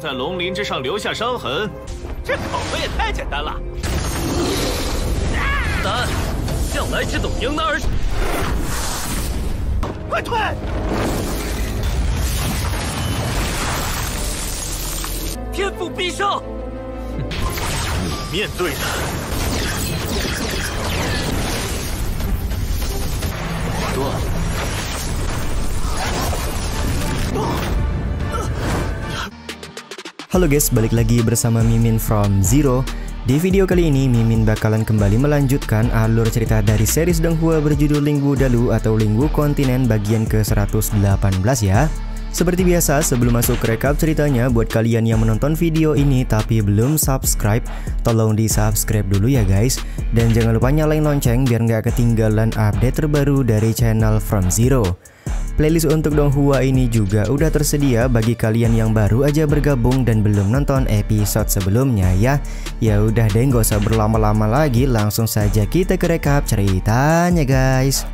在龙鳞之上留下伤痕，这口子也太简单了。答案，向来只懂迎难而上。快退！天赋必胜。你面对的多。Halo guys, balik lagi bersama Mimin from Zero. Di video kali ini Mimin bakalan kembali melanjutkan alur cerita dari series Donghua berjudul Lingwu Dalu atau Lingwu Kontinen bagian ke-118 ya. Seperti biasa, sebelum masuk ke rekap ceritanya, buat kalian yang menonton video ini tapi belum subscribe, tolong di subscribe dulu ya guys. Dan jangan lupa nyalain lonceng biar nggak ketinggalan update terbaru dari channel From Zero. Playlist untuk Donghua ini juga udah tersedia bagi kalian yang baru aja bergabung dan belum nonton episode sebelumnya ya. Ya udah deh, nggak usah berlama-lama lagi, langsung saja kita ke rekap ceritanya guys.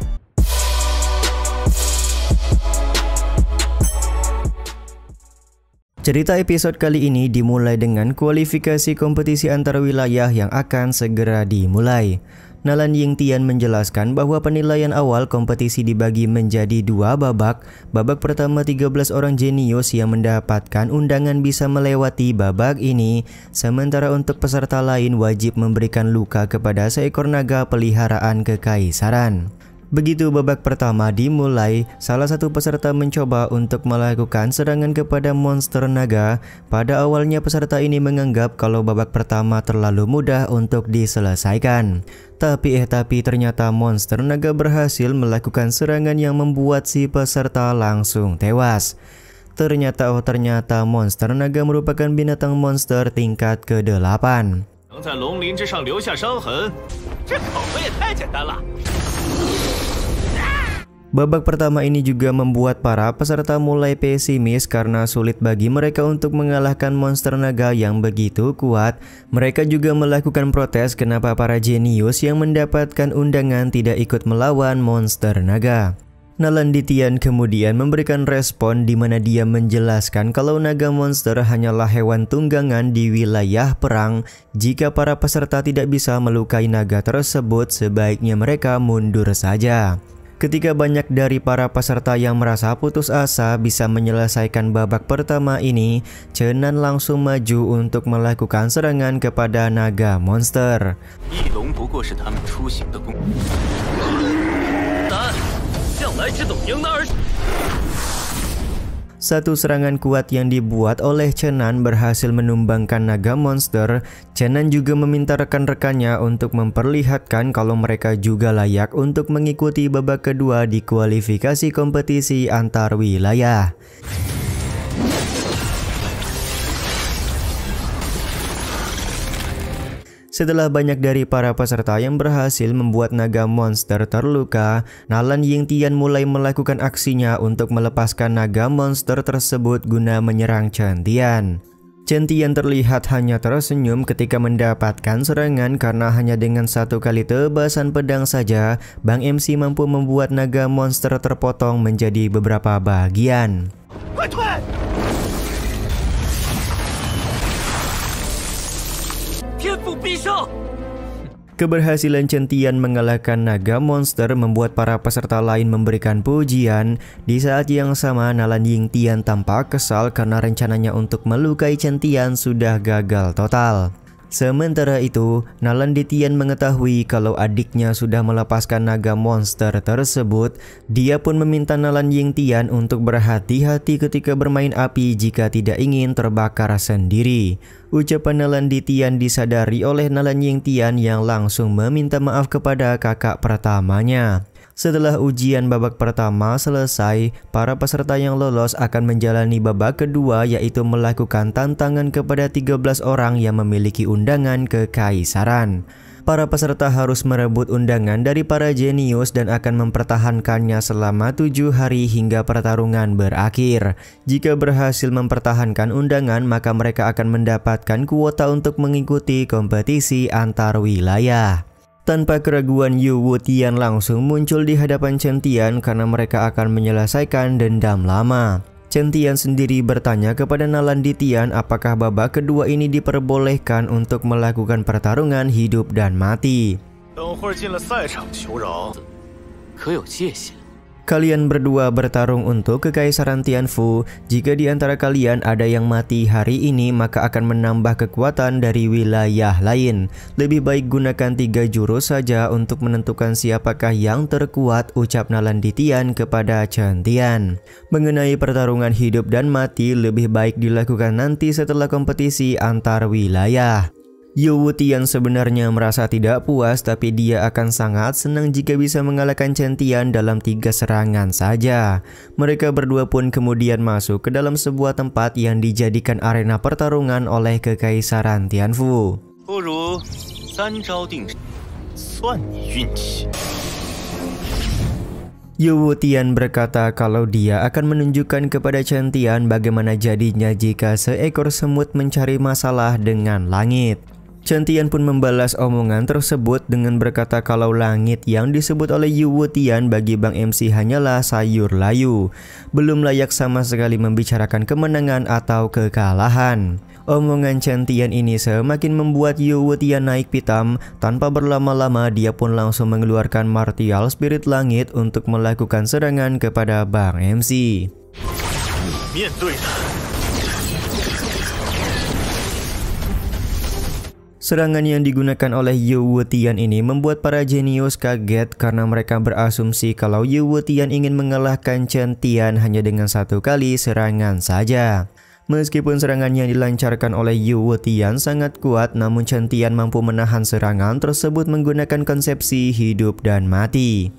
Cerita episode kali ini dimulai dengan kualifikasi kompetisi antar wilayah yang akan segera dimulai. Nalan Yingtian menjelaskan bahwa penilaian awal kompetisi dibagi menjadi dua babak. Babak pertama 13 orang jenius yang mendapatkan undangan bisa melewati babak ini. Sementara untuk peserta lain wajib memberikan luka kepada seekor naga peliharaan kekaisaran. Begitu babak pertama dimulai, salah satu peserta mencoba untuk melakukan serangan kepada monster naga. Pada awalnya peserta ini menganggap kalau babak pertama terlalu mudah untuk diselesaikan. Tapi ternyata monster naga berhasil melakukan serangan yang membuat si peserta langsung tewas. Ternyata monster naga merupakan binatang monster tingkat ke-8. 能在龙鳞之上留下伤痕，这口子也太简单了。 Babak pertama ini juga membuat para peserta mulai pesimis karena sulit bagi mereka untuk mengalahkan monster naga yang begitu kuat. Mereka juga melakukan protes kenapa para jenius yang mendapatkan undangan tidak ikut melawan monster naga. Nalan Yingtian kemudian memberikan respon di mana dia menjelaskan kalau naga monster hanyalah hewan tunggangan di wilayah perang. Jika para peserta tidak bisa melukai naga tersebut, sebaiknya mereka mundur saja. Ketika banyak dari para peserta yang merasa putus asa bisa menyelesaikan babak pertama ini, Chen Nan langsung maju untuk melakukan serangan kepada naga monster. Satu serangan kuat yang dibuat oleh Chen Nan berhasil menumbangkan naga monster. Chen Nan juga meminta rekan-rekannya untuk memperlihatkan kalau mereka juga layak untuk mengikuti babak kedua di kualifikasi kompetisi antar wilayah. Setelah banyak dari para peserta yang berhasil membuat naga monster terluka, Nalan Yingtian mulai melakukan aksinya untuk melepaskan naga monster tersebut guna menyerang Chen Tian. Chen Tian terlihat hanya tersenyum ketika mendapatkan serangan karena hanya dengan satu kali tebasan pedang saja, Bang MC mampu membuat naga monster terpotong menjadi beberapa bagian. Keberhasilan Chen Tian mengalahkan naga monster membuat para peserta lain memberikan pujian. Di saat yang sama, Nalan Yingtian tampak kesal karena rencananya untuk melukai Chen Tian sudah gagal total. Sementara itu, Nalan Yingtian mengetahui kalau adiknya sudah melepaskan naga monster tersebut. Dia pun meminta Nalan Yingtian untuk berhati-hati ketika bermain api jika tidak ingin terbakar sendiri. Ucapan Nalan Yingtian disadari oleh Nalan Yingtian yang langsung meminta maaf kepada kakak pertamanya. Setelah ujian babak pertama selesai, para peserta yang lolos akan menjalani babak kedua, yaitu melakukan tantangan kepada 13 orang yang memiliki undangan kekaisaran. Para peserta harus merebut undangan dari para jenius dan akan mempertahankannya selama 7 hari hingga pertarungan berakhir. Jika berhasil mempertahankan undangan, maka mereka akan mendapatkan kuota untuk mengikuti kompetisi antar wilayah. Tanpa keraguan, Yu Wutian langsung muncul di hadapan Chen Tian karena mereka akan menyelesaikan dendam lama. Chen Tian sendiri bertanya kepada Nalandi Tian apakah babak kedua ini diperbolehkan untuk melakukan pertarungan hidup dan mati. 等会儿进了赛场求饶， 可有界限。 Kalian berdua bertarung untuk kekaisaran Tianfu. Jika di antara kalian ada yang mati hari ini, maka akan menambah kekuatan dari wilayah lain. Lebih baik gunakan 3 jurus saja untuk menentukan siapakah yang terkuat, ucap Nalandi Tian kepada Chen Tian. Mengenai pertarungan hidup dan mati, lebih baik dilakukan nanti setelah kompetisi antar wilayah. Yu Wutian sebenarnya merasa tidak puas, tapi dia akan sangat senang jika bisa mengalahkan Chen Tian dalam 3 serangan saja. Mereka berdua pun kemudian masuk ke dalam sebuah tempat yang dijadikan arena pertarungan oleh kekaisaran Tianfu. 不如3招定胜，算你运气。 Yu Wutian berkata kalau dia akan menunjukkan kepada Chen Tian bagaimana jadinya jika seekor semut mencari masalah dengan langit. Chen Tian pun membalas omongan tersebut dengan berkata kalau langit yang disebut oleh Yu Wutian bagi Bang MC hanyalah sayur layu, belum layak sama sekali membicarakan kemenangan atau kekalahan. Omongan Chen Tian ini semakin membuat Yu Wutian naik pitam. Tanpa berlama-lama dia pun langsung mengeluarkan martial spirit langit untuk melakukan serangan kepada Bang MC. 面对的。 Serangan yang digunakan oleh Yu Wutian ini membuat para jenius kaget karena mereka berasumsi kalau Yu Wutian ingin mengalahkan Chen Tian hanya dengan 1 kali serangan saja. Meskipun serangan yang dilancarkan oleh Yu Wutian sangat kuat, namun Chen Tian mampu menahan serangan tersebut menggunakan konsepsi hidup dan mati.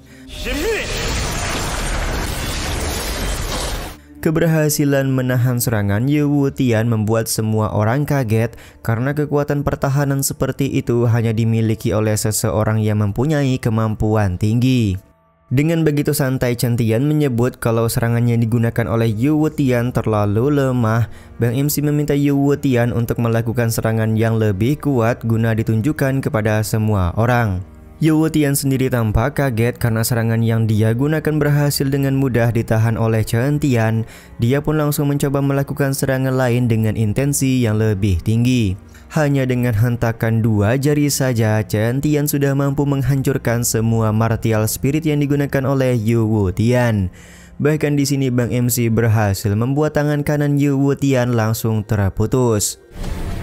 Keberhasilan menahan serangan Yu Wutian membuat semua orang kaget karena kekuatan pertahanan seperti itu hanya dimiliki oleh seseorang yang mempunyai kemampuan tinggi. Dengan begitu santai Chen Tian menyebut kalau serangan yang digunakan oleh Yu Wutian terlalu lemah. Bang MC meminta Yu Wutian untuk melakukan serangan yang lebih kuat guna ditunjukkan kepada semua orang. Yu Wutian sendiri tampak kaget karena serangan yang dia gunakan berhasil dengan mudah ditahan oleh Chen Tian. Dia pun langsung mencoba melakukan serangan lain dengan intensi yang lebih tinggi. Hanya dengan hentakan 2 jari saja, Chen Tian sudah mampu menghancurkan semua martial spirit yang digunakan oleh Yu Wutian. Bahkan di sini Bang MC berhasil membuat tangan kanan Yu Wutian langsung terputus.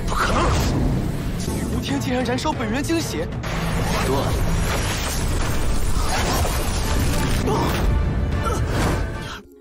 不可能！雨无天竟然燃烧本源精血！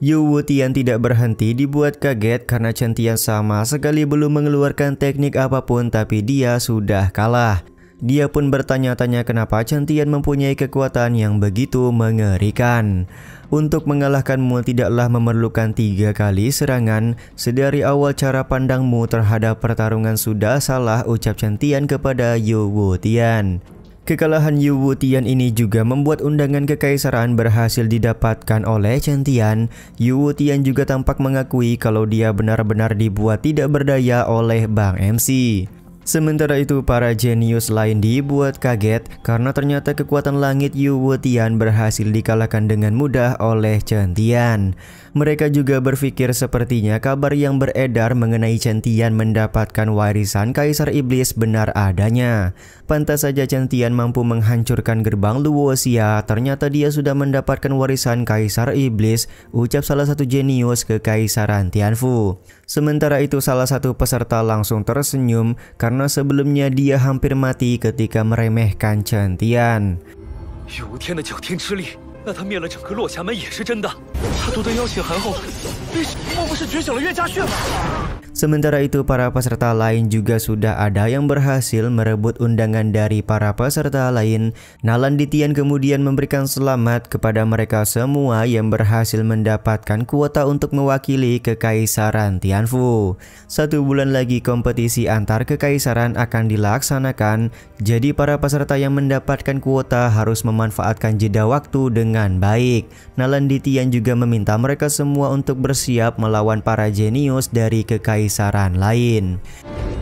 Yu Wutian tidak berhenti dibuat kaget karena Chen Tian sama sekali belum mengeluarkan teknik apapun, tapi dia sudah kalah. Dia pun bertanya-tanya kenapa Chen Tian mempunyai kekuatan yang begitu mengerikan. Untuk mengalahkanmu tidaklah memerlukan 3 kali serangan. Sedari awal cara pandangmu terhadap pertarungan sudah salah, ucap Chen Tian kepada Yu Wutian. Kekalahan Yu Wutian ini juga membuat undangan kekaisaran berhasil didapatkan oleh Chen Tian. Yu Wutian juga tampak mengakui kalau dia benar-benar dibuat tidak berdaya oleh Bang MC. Sementara itu para jenius lain dibuat kaget karena ternyata kekuatan langit Yu Wutian berhasil dikalahkan dengan mudah oleh Chen Tian. Mereka juga berpikir sepertinya kabar yang beredar mengenai Chen Tian mendapatkan warisan Kaisar Iblis benar adanya. Pantas saja Chen Tian mampu menghancurkan gerbang Luoxia, ternyata dia sudah mendapatkan warisan Kaisar Iblis, ucap salah satu jenius kekaisaran Tianfu. Sementara itu salah satu peserta langsung tersenyum karena sebelumnya dia hampir mati ketika meremehkan Chen Tian. 雨无天的9天之力，那他灭了整个落霞门也是真的。他夺得妖血函后，莫不是觉醒了岳家血吗？ Sementara itu para peserta lain juga sudah ada yang berhasil merebut undangan dari para peserta lain. Nalandi Tian kemudian memberikan selamat kepada mereka semua yang berhasil mendapatkan kuota untuk mewakili kekaisaran Tianfu. 1 bulan lagi kompetisi antar kekaisaran akan dilaksanakan. Jadi para peserta yang mendapatkan kuota harus memanfaatkan jeda waktu dengan baik. Nalandi Tian juga meminta mereka semua untuk bersiap melawan para jenius dari kekaisaran lain.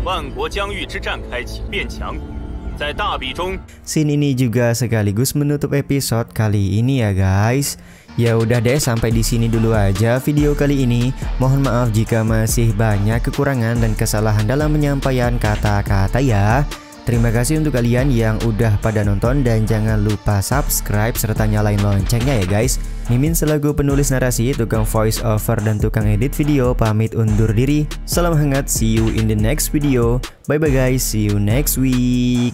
万国疆域之战开启，变强，在大比中。 Scene ini juga sekaligus menutup episode kali ini ya guys. Ya udah deh, sampai di sini dulu aja video kali ini. Mohon maaf jika masih banyak kekurangan dan kesalahan dalam penyampaian kata-kata ya. Terima kasih untuk kalian yang udah pada nonton dan jangan lupa subscribe serta nyalain loncengnya ya guys. Mimin selaku penulis narasi, tukang voice over dan tukang edit video pamit undur diri. Salam hangat, see you in the next video. Bye bye guys, see you next week.